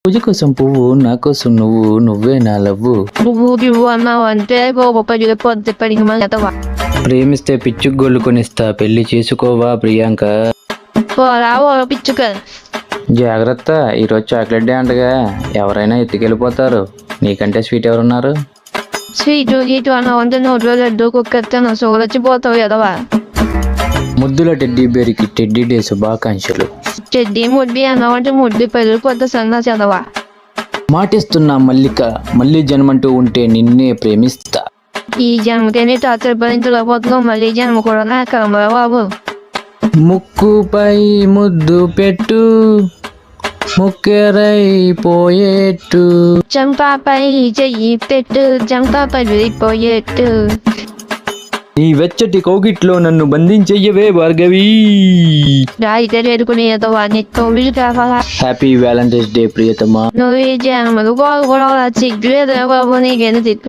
పూజ కోసం పువ్వు, నా కోసం నువ్వు, నువ్వే నా లవ్వు. నువ్వు అన్నావు అంటే పోతే పడికి ఎదవా. ప్రేమిస్తే పిచ్చుకు గొల్లు కొనిస్తా, పెళ్లి చేసుకోవా ప్రియాంక. రావో పిచ్చుక. జాగ్రత్త, ఈరోజు చాక్లెట్ డే అంటగా, ఎవరైనా ఎత్తుకెళ్ళిపోతారు. నీకంటే స్వీట్ ఎవరున్నారు? స్వీట్ గీటు అన్నావు అంటే నోట్లో లడ్డు కుక్కెత్తాను సోలొచ్చిపోతావు ఎదవా. ముద్దుల టెడ్డీ బేరికి టెడ్డీ డే శుభాకాంక్షలు. చెడ్డి ముడ్డి అన్నావు అంటే ముడ్డి పెళ్ళిపోతే సన్నా చదవా. మాటిస్తున్నా మల్లిక, మళ్ళీ జన్మంటూ ఉంటే నిన్నే ప్రేమిస్తా. ఈ జన్మకేని టాచర్ భరించలేకపోతున్నావు, మళ్ళీ జన్మ కూడా నాకు బాబు. ముక్కుపై ముద్దు పెట్టు, ముక్కెరైపోయేట్టు. చంపాపై చెయ్యి పెట్టు, చంపాపై వెళ్ళిపోయేట్టు. నీ వెచ్చటి కౌగిట్లో నన్ను బంధించెయ్యవే భార్గవి. రాయితే ఎదుకుని ఎదవా నీకు వీలు కావాలా. హ్యాపీ వ్యాలంటైన్స్ డే ప్రియతమా. నువ్వు ఈ జన్మలు బాగు కూడా సిగ్గు ఎదవా నీకేది